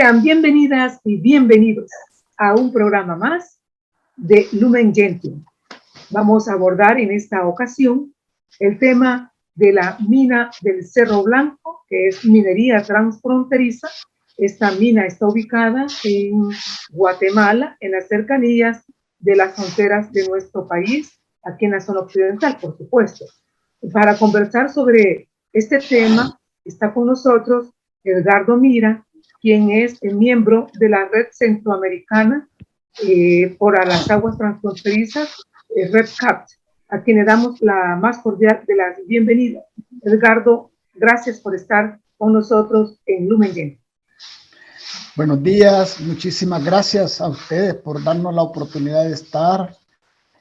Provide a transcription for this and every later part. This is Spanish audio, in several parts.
Sean bienvenidas y bienvenidos a un programa más de Lumen Gentium. Vamos a abordar en esta ocasión el tema de la mina del Cerro Blanco, que es minería transfronteriza. Esta mina está ubicada en Guatemala, en las cercanías de las fronteras de nuestro país, aquí en la zona occidental, por supuesto. Para conversar sobre este tema está con nosotros Edgardo Mira, quien es el miembro de la Red Centroamericana por las Aguas Transfronterizas, RedCap, a quien le damos la más cordial de las bienvenidas. Edgardo, gracias por estar con nosotros en Lumen Gentium. Buenos días, muchísimas gracias a ustedes por darnos la oportunidad de estar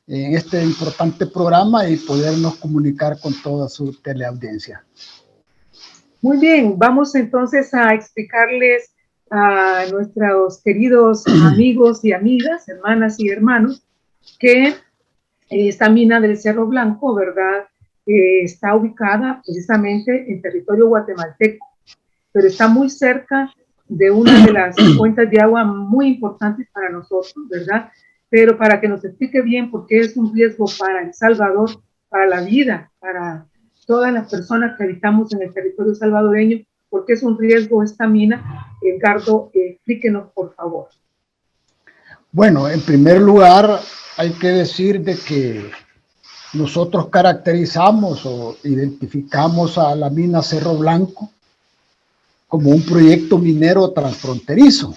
en este importante programa y podernos comunicar con toda su teleaudiencia. Muy bien, vamos entonces a explicarles a nuestros queridos amigos y amigas, hermanas y hermanos, que esta mina del Cerro Blanco, ¿verdad? Está ubicada precisamente en territorio guatemalteco, pero está muy cerca de una de las fuentes de agua muy importantes para nosotros, ¿verdad? Pero para que nos explique bien por qué es un riesgo para El Salvador, para la vida, para todas las personas que habitamos en el territorio salvadoreño, por qué es un riesgo esta mina. Edgardo, explíquenos, por favor. Bueno, en primer lugar, hay que decir de que nosotros caracterizamos o identificamos a la mina Cerro Blanco como un proyecto minero transfronterizo.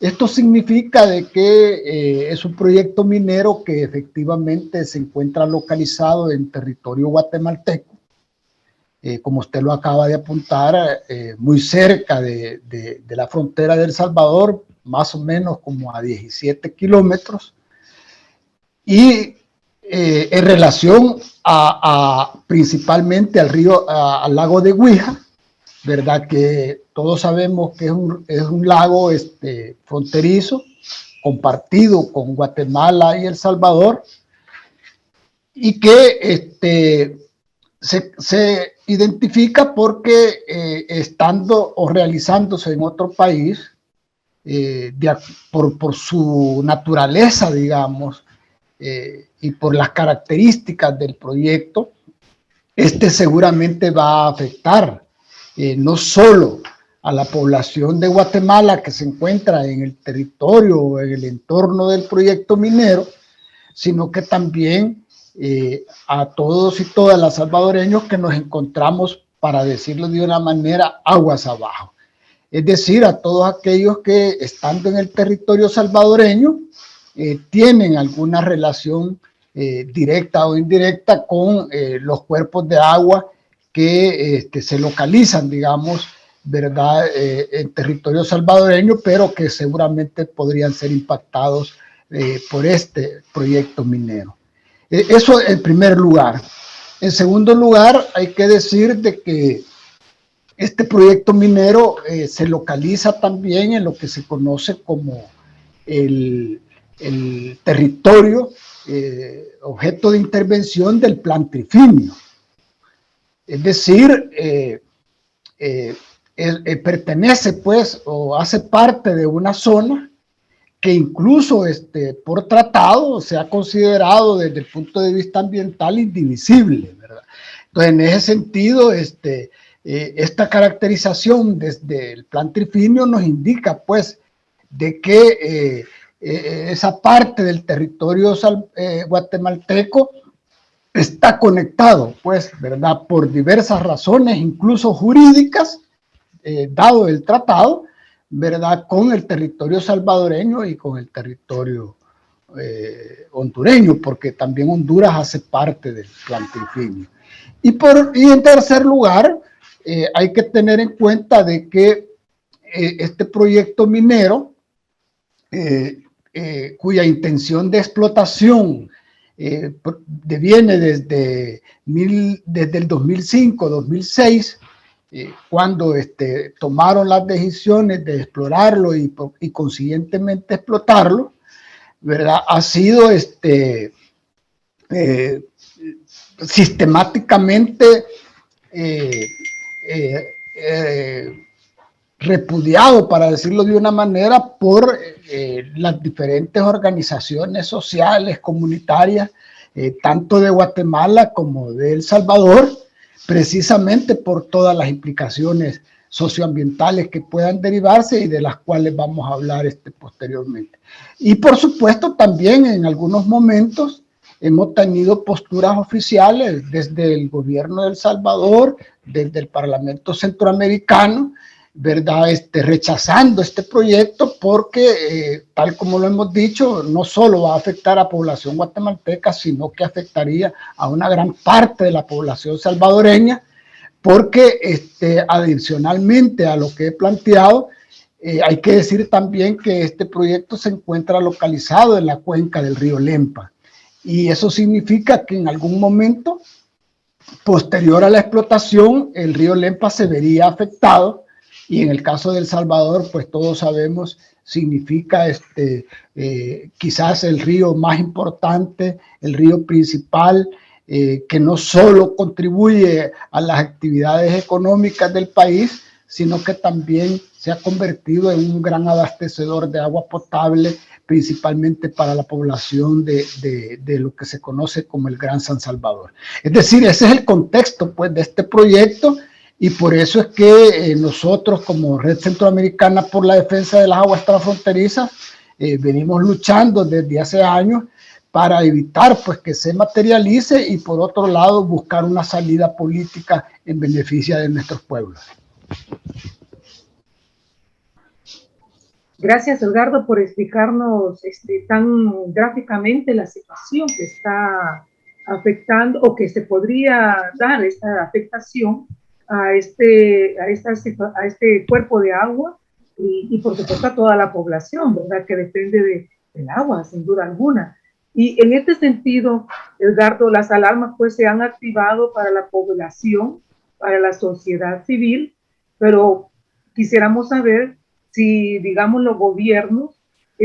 Esto significa de que es un proyecto minero que efectivamente se encuentra localizado en territorio guatemalteco, como usted lo acaba de apuntar, muy cerca de la frontera de El Salvador, más o menos como a 17 kilómetros, y en relación principalmente al lago de Guija, ¿verdad? Que todos sabemos que es un lago fronterizo, compartido con Guatemala y El Salvador, y que se identifica porque estando o realizándose en otro país, por su naturaleza, digamos, y por las características del proyecto, seguramente va a afectar no solo a la población de Guatemala que se encuentra en el territorio o en el entorno del proyecto minero, sino que también a todos y todas las salvadoreños que nos encontramos, para decirlo de una manera, aguas abajo. Es decir, a todos aquellos que estando en el territorio salvadoreño tienen alguna relación directa o indirecta con los cuerpos de agua que se localizan, digamos, ¿verdad? En territorio salvadoreño, pero que seguramente podrían ser impactados por este proyecto minero. Eso en primer lugar. En segundo lugar, hay que decir de que este proyecto minero se localiza también en lo que se conoce como el territorio objeto de intervención del Plan Trifinio. Es decir, pertenece pues o hace parte de una zona que incluso por tratado se ha considerado desde el punto de vista ambiental indivisible, ¿verdad? Entonces, en ese sentido, esta caracterización desde el Plan Trifinio nos indica pues de que esa parte del territorio guatemalteco está conectado, pues, ¿verdad? Por diversas razones, incluso jurídicas, dado el tratado, ¿verdad? Con el territorio salvadoreño y con el territorio hondureño, porque también Honduras hace parte del Plan Trifinio. Y en tercer lugar, hay que tener en cuenta de que este proyecto minero, cuya intención de explotación viene desde el 2005-2006, cuando tomaron las decisiones de explorarlo y consiguientemente explotarlo, ¿verdad? Ha sido sistemáticamente repudiado, para decirlo de una manera, por las diferentes organizaciones sociales, comunitarias, tanto de Guatemala como de El Salvador, precisamente por todas las implicaciones socioambientales que puedan derivarse y de las cuales vamos a hablar posteriormente. Y por supuesto también en algunos momentos hemos tenido posturas oficiales desde el gobierno de El Salvador, desde el Parlamento Centroamericano, ¿verdad? Rechazando este proyecto porque, tal como lo hemos dicho, no solo va a afectar a la población guatemalteca, sino que afectaría a una gran parte de la población salvadoreña, porque adicionalmente a lo que he planteado, hay que decir también que este proyecto se encuentra localizado en la cuenca del río Lempa, y eso significa que en algún momento posterior a la explotación el río Lempa se vería afectado, y en el caso de El Salvador, pues todos sabemos, significa quizás el río más importante, el río principal, que no solo contribuye a las actividades económicas del país, sino que también se ha convertido en un gran abastecedor de agua potable, principalmente para la población de lo que se conoce como el Gran San Salvador. Es decir, ese es el contexto, pues, de este proyecto, y por eso es que nosotros, como Red Centroamericana por la Defensa de las Aguas Transfronterizas, venimos luchando desde hace años para evitar, pues, que se materialice, y por otro lado buscar una salida política en beneficio de nuestros pueblos. Gracias, Edgardo, por explicarnos tan gráficamente la situación que está afectando, o que se podría dar esta afectación a este cuerpo de agua, y por supuesto a toda la población, ¿verdad?, que depende del agua, sin duda alguna. Y en este sentido, Edgardo, las alarmas pues se han activado para la población, para la sociedad civil, pero quisiéramos saber si, digamos, los gobiernos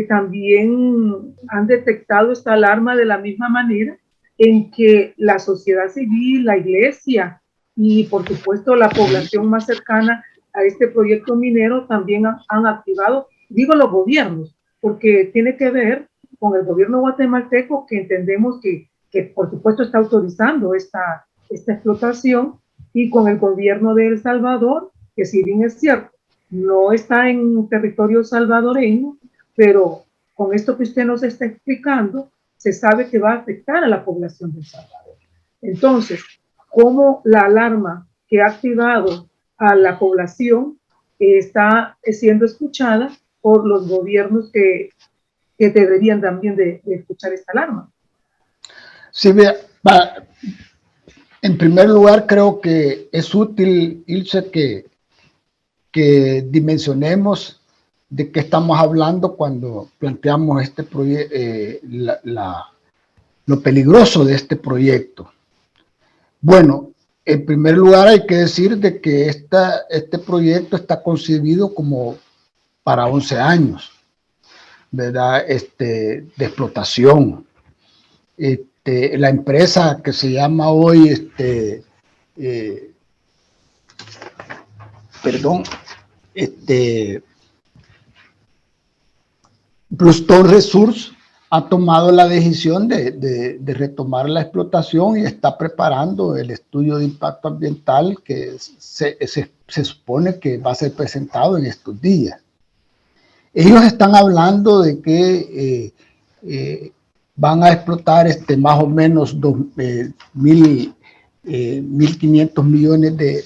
también han detectado esta alarma de la misma manera en que la sociedad civil, la iglesia y, por supuesto, la población más cercana a este proyecto minero también han activado, digo los gobiernos, porque tiene que ver con el gobierno guatemalteco, que entendemos que por supuesto está autorizando esta explotación, y con el gobierno de El Salvador, que si bien es cierto, no está en territorio salvadoreño, pero con esto que usted nos está explicando, se sabe que va a afectar a la población de El Salvador. Entonces, ¿cómo la alarma que ha activado a la población está siendo escuchada por los gobiernos que deberían también de escuchar esta alarma? Sí, en primer lugar, creo que es útil, Ilse, que dimensionemos de qué estamos hablando cuando planteamos este proyecto, lo peligroso de este proyecto. Bueno, en primer lugar hay que decir de que este proyecto está concebido como para 11 años, ¿verdad? De explotación. La empresa que se llama hoy, Bluestone Resources ha tomado la decisión de retomar la explotación y está preparando el estudio de impacto ambiental que se supone que va a ser presentado en estos días. Ellos están hablando de que van a explotar más o menos 1.500 millones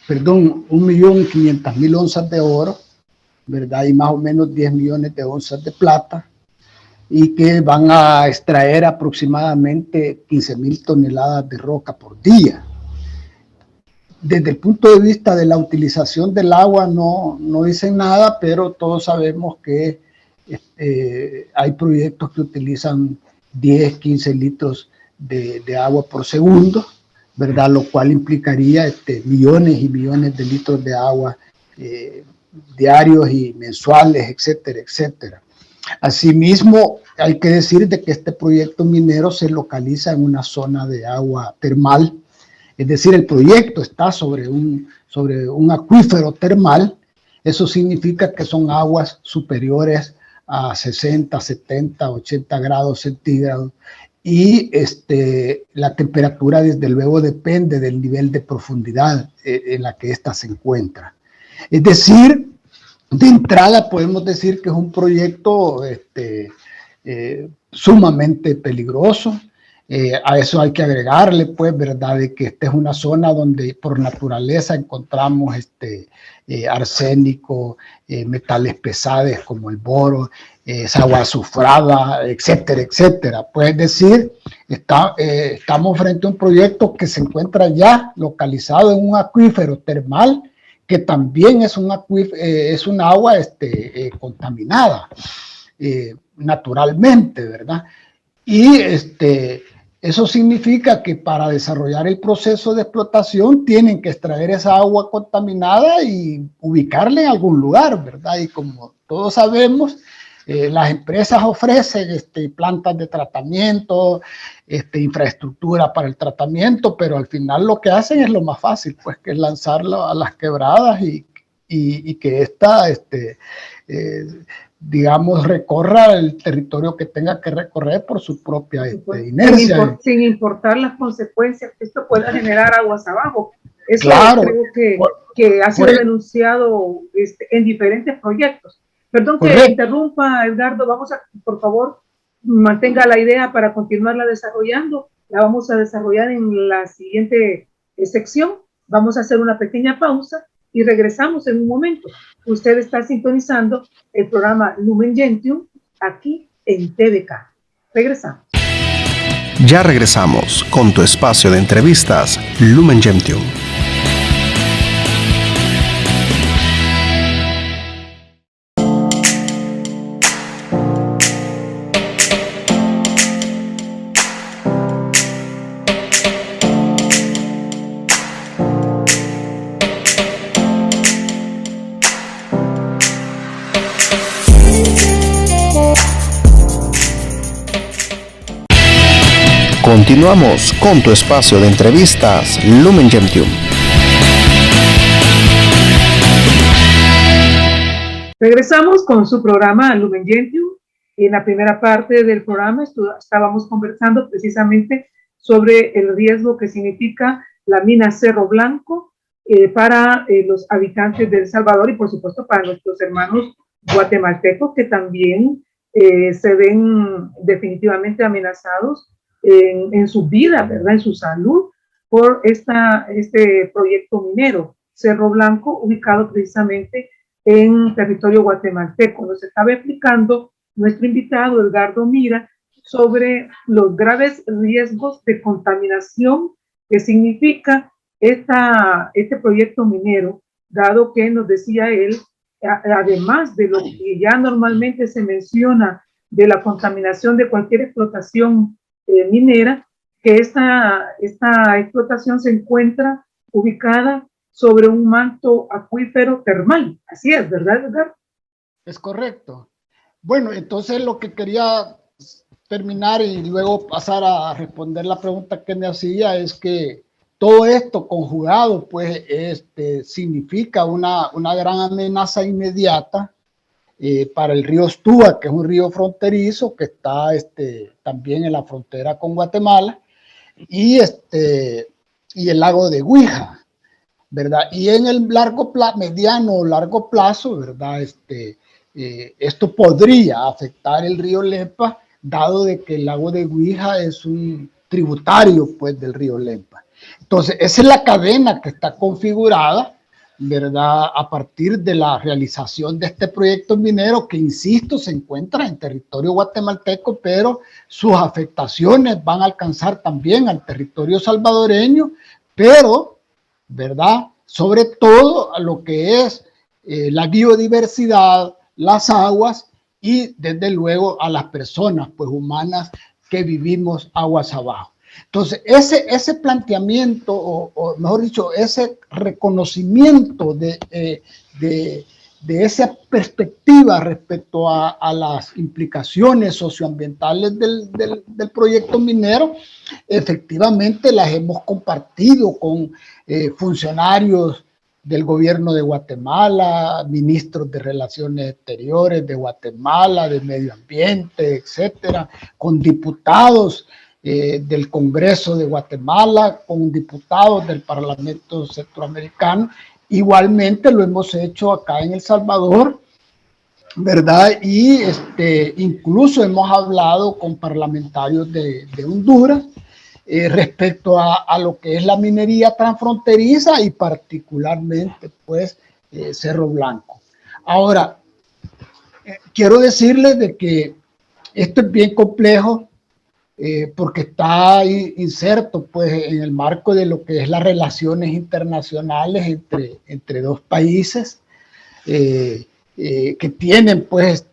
perdón, 1.500.000 onzas de oro, ¿verdad? Y más o menos 10 millones de onzas de plata, y que van a extraer aproximadamente 15.000 toneladas de roca por día. Desde el punto de vista de la utilización del agua no dicen nada, pero todos sabemos que hay proyectos que utilizan 10, 15 litros de agua por segundo, ¿verdad? Lo cual implicaría millones y millones de litros de agua diarios y mensuales, etcétera, etcétera. Asimismo, hay que decir de que este proyecto minero se localiza en una zona de agua termal, es decir, el proyecto está sobre un acuífero termal, Eso significa que son aguas superiores a 60, 70, 80 grados centígrados y la temperatura desde luego depende del nivel de profundidad en la que ésta se encuentra. Es decir, de entrada podemos decir que es un proyecto sumamente peligroso. A eso hay que agregarle, pues, ¿verdad?, de que esta es una zona donde por naturaleza encontramos arsénico, metales pesados como el boro, agua azufrada, etcétera, etcétera. Puedes decir, estamos frente a un proyecto que se encuentra ya localizado en un acuífero termal, que también es un agua contaminada naturalmente, ¿verdad? Y eso significa que para desarrollar el proceso de explotación tienen que extraer esa agua contaminada y ubicarla en algún lugar, ¿verdad? Y como todos sabemos, las empresas ofrecen plantas de tratamiento, infraestructura para el tratamiento, pero al final lo que hacen es lo más fácil, pues, que es lanzarlo a las quebradas y que esta, digamos, recorra el territorio que tenga que recorrer por su propia inercia. Sin importar las consecuencias que esto pueda generar aguas abajo. Eso claro, creo que ha sido denunciado en diferentes proyectos. Perdón que interrumpa, Edgardo, por favor, mantenga la idea para continuarla desarrollando. La vamos a desarrollar en la siguiente sección. Vamos a hacer una pequeña pausa y regresamos en un momento. Usted está sintonizando el programa Lumen Gentium aquí en TVK. Regresamos. Ya regresamos con tu espacio de entrevistas Lumen Gentium. Continuamos con tu espacio de entrevistas Lumen Gentium. Regresamos con su programa Lumen Gentium. En la primera parte del programa estábamos conversando precisamente sobre el riesgo que significa la mina Cerro Blanco para los habitantes de El Salvador y por supuesto para nuestros hermanos guatemaltecos que también se ven definitivamente amenazados en su vida, ¿verdad?, en su salud, por este proyecto minero, Cerro Blanco, ubicado precisamente en territorio guatemalteco. Nos estaba explicando nuestro invitado, Edgardo Mira, sobre los graves riesgos de contaminación que significa este proyecto minero, dado que nos decía él, además de lo que ya normalmente se menciona de la contaminación de cualquier explotación minera, que esta explotación se encuentra ubicada sobre un manto acuífero termal. Así es, ¿verdad, Edgar? Es correcto. Bueno, entonces lo que quería terminar y luego pasar a responder la pregunta que me hacía es que todo esto conjugado, pues, significa una gran amenaza inmediata para el río Ostúa, que es un río fronterizo que está también en la frontera con Guatemala, y el lago de Guija, ¿verdad? Y en el mediano o largo plazo, ¿verdad? Esto podría afectar el río Lempa, dado de que el lago de Guija es un tributario, pues, del río Lempa. Entonces, esa es la cadena que está configurada, ¿verdad?, a partir de la realización de este proyecto minero que, insisto, se encuentra en territorio guatemalteco, pero sus afectaciones van a alcanzar también al territorio salvadoreño, pero, ¿verdad?, sobre todo a lo que es la biodiversidad, las aguas y, desde luego, a las personas, pues, humanas que vivimos aguas abajo. Entonces, ese planteamiento, o mejor dicho, ese reconocimiento de esa perspectiva respecto a las implicaciones socioambientales del proyecto minero, efectivamente las hemos compartido con funcionarios del gobierno de Guatemala, ministros de Relaciones Exteriores de Guatemala, de Medio Ambiente, etcétera, con diputados del Congreso de Guatemala, con diputados del Parlamento Centroamericano. Igualmente lo hemos hecho acá en El Salvador, ¿verdad? Y incluso hemos hablado con parlamentarios de Honduras respecto a lo que es la minería transfronteriza y particularmente pues Cerro Blanco. Ahora, quiero decirles de que esto es bien complejo porque está inserto pues en el marco de lo que es las relaciones internacionales entre dos países que tienen pues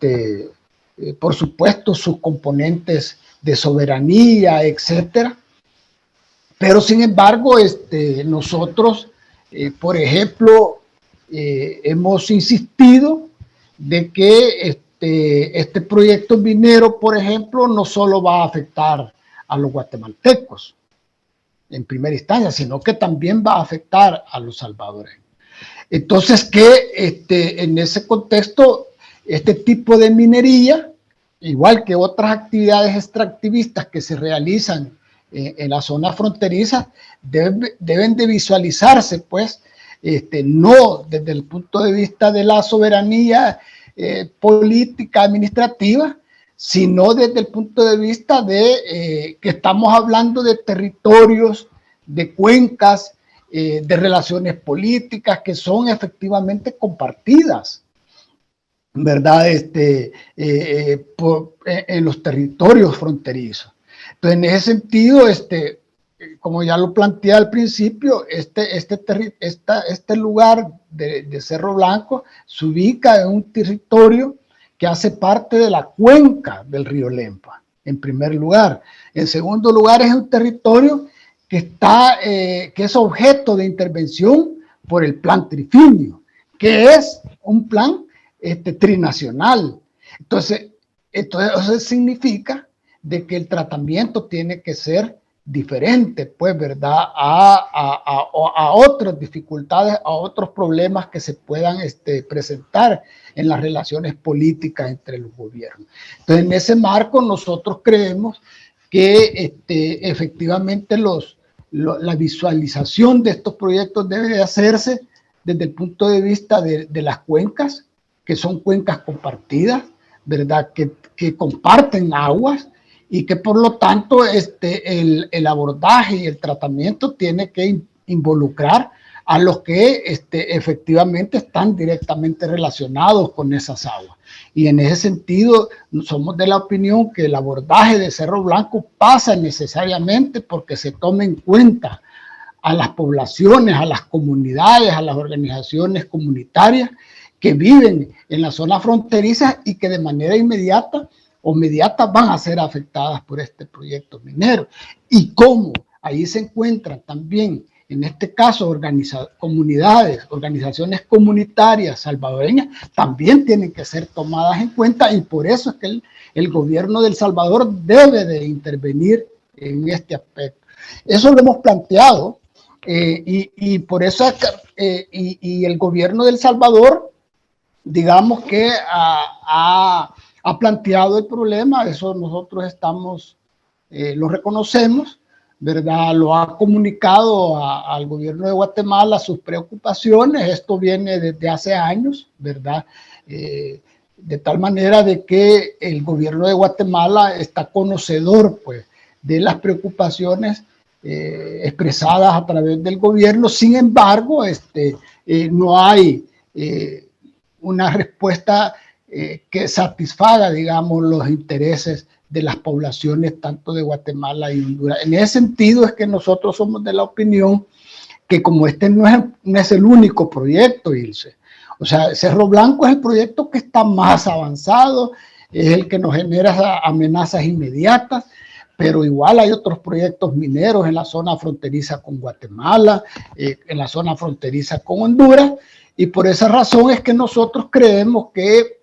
por supuesto sus componentes de soberanía, etcétera. Pero sin embargo, nosotros, por ejemplo, hemos insistido de que este proyecto minero, por ejemplo, no solo va a afectar a los guatemaltecos en primera instancia, sino que también va a afectar a los salvadoreños. Entonces, que en ese contexto, este tipo de minería, igual que otras actividades extractivistas que se realizan en la zona fronteriza, deben de visualizarse, pues, no desde el punto de vista de la soberanía política administrativa, sino desde el punto de vista de que estamos hablando de territorios, de cuencas, de relaciones políticas que son efectivamente compartidas, ¿verdad? En los territorios fronterizos. Entonces, en ese sentido, como ya lo planteé al principio, este lugar de Cerro Blanco se ubica en un territorio que hace parte de la cuenca del río Lempa, en primer lugar. En segundo lugar, es un territorio que es objeto de intervención por el Plan Trifinio, que es un plan trinacional. Entonces, eso significa de que el tratamiento tiene que ser diferente, pues, ¿verdad? A otras dificultades, a otros problemas que se puedan presentar en las relaciones políticas entre los gobiernos. Entonces, en ese marco, nosotros creemos que efectivamente la visualización de estos proyectos debe de hacerse desde el punto de vista de las cuencas, que son cuencas compartidas, ¿verdad? Que comparten aguas, y que por lo tanto el abordaje y el tratamiento tiene que involucrar a los que efectivamente están directamente relacionados con esas aguas. Y en ese sentido somos de la opinión que el abordaje de Cerro Blanco pasa necesariamente porque se tome en cuenta a las poblaciones, a las comunidades, a las organizaciones comunitarias que viven en la zona fronteriza y que de manera inmediata van a ser afectadas por este proyecto minero. Y cómo ahí se encuentran también, en este caso, comunidades, organizaciones comunitarias salvadoreñas, también tienen que ser tomadas en cuenta, y por eso es que el gobierno de El Salvador debe de intervenir en este aspecto. Eso lo hemos planteado, y por eso y el gobierno de El Salvador, digamos que ha planteado el problema. Eso nosotros lo reconocemos, ¿verdad? Lo ha comunicado al gobierno de Guatemala sus preocupaciones. Esto viene desde hace años, ¿verdad? De tal manera de que el gobierno de Guatemala está conocedor, pues, de las preocupaciones expresadas a través del gobierno. Sin embargo, no hay una respuesta que satisfaga, digamos, los intereses de las poblaciones tanto de Guatemala y Honduras. En ese sentido es que nosotros somos de la opinión que como no es el único proyecto, Ilse. O sea, Cerro Blanco es el proyecto que está más avanzado, es el que nos genera amenazas inmediatas, pero igual hay otros proyectos mineros en la zona fronteriza con Guatemala, en la zona fronteriza con Honduras, y por esa razón es que nosotros creemos que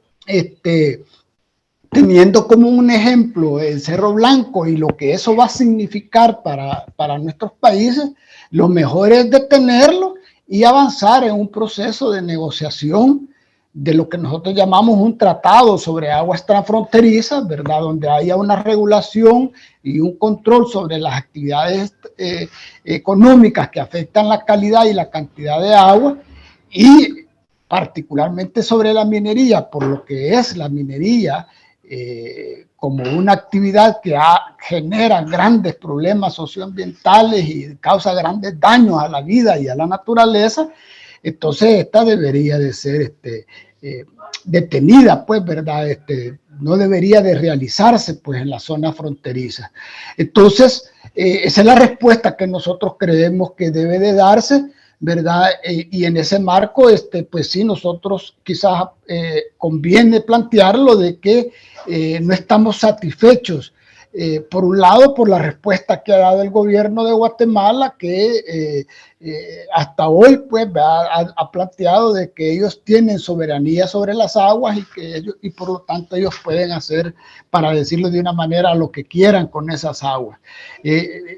teniendo como un ejemplo el Cerro Blanco y lo que eso va a significar para nuestros países, lo mejor es detenerlo y avanzar en un proceso de negociación de lo que nosotros llamamos un tratado sobre aguas transfronterizas, ¿verdad? Donde haya una regulación y un control sobre las actividades económicas que afectan la calidad y la cantidad de agua, y particularmente sobre la minería, por lo que es la minería como una actividad que genera grandes problemas socioambientales y causa grandes daños a la vida y a la naturaleza. Entonces esta debería de ser detenida, pues, ¿verdad? No debería de realizarse, pues, en la zona fronteriza. Entonces, esa es la respuesta que nosotros creemos que debe de darse, ¿verdad? Y en ese marco, pues sí, nosotros quizás conviene plantearlo de que no estamos satisfechos. Por un lado, por la respuesta que ha dado el gobierno de Guatemala, que hasta hoy pues ha planteado de que ellos tienen soberanía sobre las aguas y que ellos, y por lo tanto ellos pueden hacer, para decirlo de una manera, lo que quieran con esas aguas.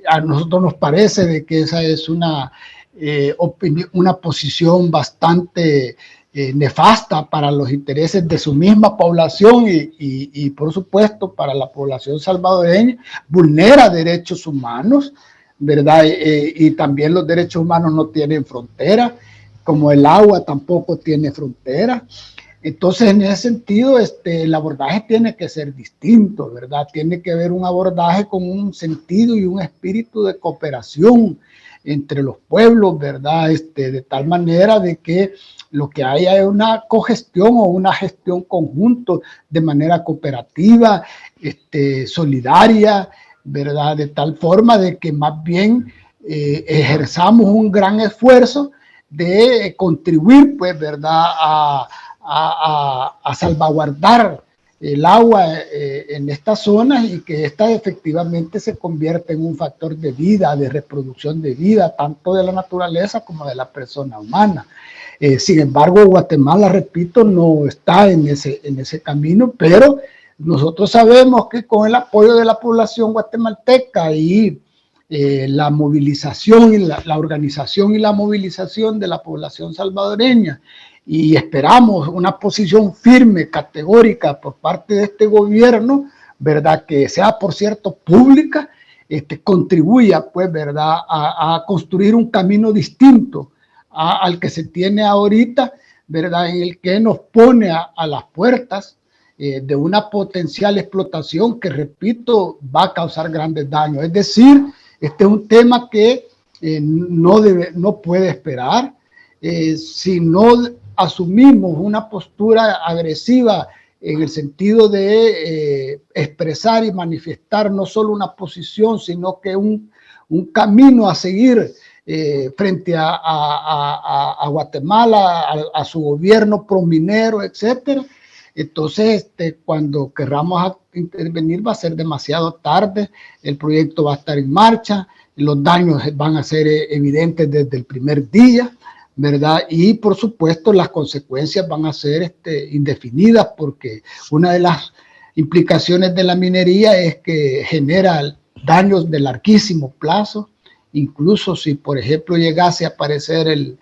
A nosotros nos parece de que esa es una posición bastante nefasta para los intereses de su misma población y por supuesto para la población salvadoreña, vulnera derechos humanos, ¿verdad? Y también los derechos humanos no tienen frontera, como el agua tampoco tiene frontera. Entonces, en ese sentido, el abordaje tiene que ser distinto, ¿verdad? Tiene que haber un abordaje con un sentido y un espíritu de cooperación entre los pueblos, ¿verdad? De tal manera de que lo que haya es una cogestión o una gestión conjunto de manera cooperativa, solidaria, ¿verdad? De tal forma de que más bien ejerzamos un gran esfuerzo de contribuir, pues, ¿verdad? A salvaguardar el agua en estas zonas y que ésta efectivamente se convierta en un factor de vida, de reproducción de vida, tanto de la naturaleza como de la persona humana. Sin embargo, Guatemala, repito, no está en ese camino, pero nosotros sabemos que con el apoyo de la población guatemalteca y la movilización y la organización y la movilización de la población salvadoreña, y esperamos una posición firme, categórica por parte de este gobierno, ¿verdad? Que sea, por cierto, pública, contribuya, pues, ¿verdad? A construir un camino distinto al que se tiene ahorita, ¿verdad? En el que nos pone a las puertas de una potencial explotación que, repito, va a causar grandes daños. Es decir, este es un tema que no puede esperar. Si no asumimos una postura agresiva en el sentido de expresar y manifestar no solo una posición, sino que un camino a seguir frente a Guatemala, a su gobierno prominero, etcétera. Entonces, cuando querramos intervenir va a ser demasiado tarde, el proyecto va a estar en marcha, los daños van a ser evidentes desde el primer día, ¿verdad? Y por supuesto las consecuencias van a ser indefinidas, porque una de las implicaciones de la minería es que genera daños de larguísimo plazo. Incluso si, por ejemplo, llegase a aparecer el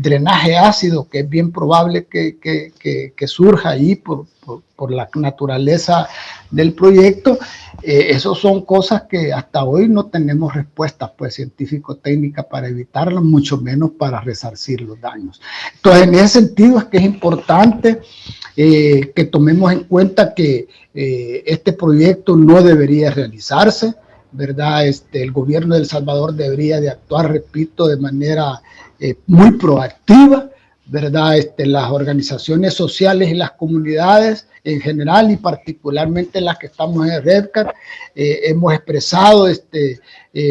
drenaje ácido, que es bien probable que surja ahí por la naturaleza del proyecto, esos son cosas que hasta hoy no tenemos respuestas, pues, científico-técnicas para evitarlas, mucho menos para resarcir los daños. Entonces, en ese sentido es que es importante que tomemos en cuenta que este proyecto no debería realizarse, ¿verdad? El gobierno de El Salvador debería de actuar, repito, de manera muy proactiva, ¿verdad? Las organizaciones sociales y las comunidades en general y particularmente las que estamos en REDCAR, hemos expresado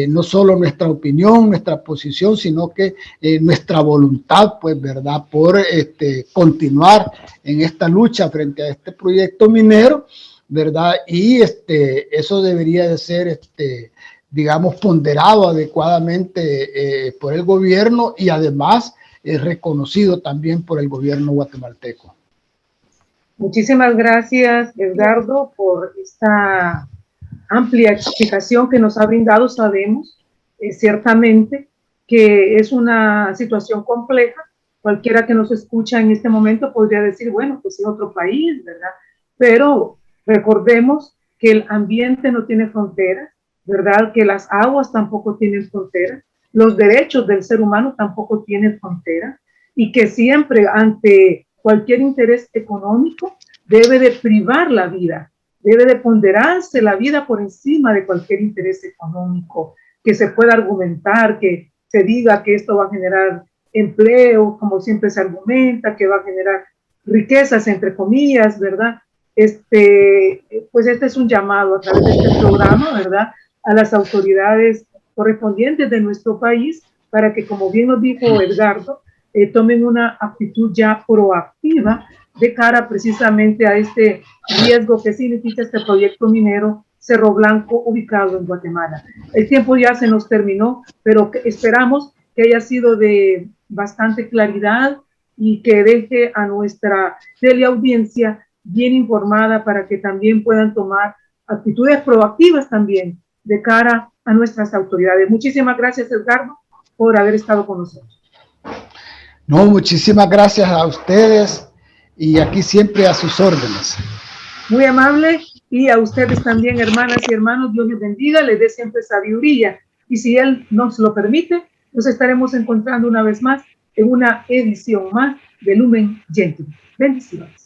no solo nuestra opinión, nuestra posición, sino que nuestra voluntad, pues, ¿verdad? Por continuar en esta lucha frente a este proyecto minero, ¿verdad? Y eso debería de ser, digamos, ponderado adecuadamente por el gobierno y además reconocido también por el gobierno guatemalteco. Muchísimas gracias, Edgardo, por esta amplia explicación que nos ha brindado. Sabemos ciertamente que es una situación compleja. Cualquiera que nos escucha en este momento podría decir, bueno, pues es otro país, ¿verdad? Pero recordemos que el ambiente no tiene fronteras, ¿verdad? Que las aguas tampoco tienen fronteras, los derechos del ser humano tampoco tienen fronteras, y que siempre ante cualquier interés económico debe de privar la vida, debe de ponderarse la vida por encima de cualquier interés económico, que se pueda argumentar, que se diga que esto va a generar empleo, como siempre se argumenta, que va a generar riquezas, entre comillas, ¿verdad? Pues este es un llamado a través de este programa, ¿verdad?, a las autoridades correspondientes de nuestro país para que, como bien nos dijo Edgardo, tomen una actitud ya proactiva de cara precisamente a este riesgo que significa este proyecto minero Cerro Blanco ubicado en Guatemala. El tiempo ya se nos terminó, pero esperamos que haya sido de bastante claridad y que deje a nuestra teleaudiencia bien informada para que también puedan tomar actitudes proactivas también de cara a nuestras autoridades. Muchísimas gracias, Edgardo, por haber estado con nosotros. No, muchísimas gracias a ustedes y aquí siempre a sus órdenes. Muy amable, y a ustedes también, hermanas y hermanos, Dios les bendiga, les dé siempre sabiduría, y si Él nos lo permite, nos estaremos encontrando una vez más en una edición más de Lumen Gentium. Bendiciones.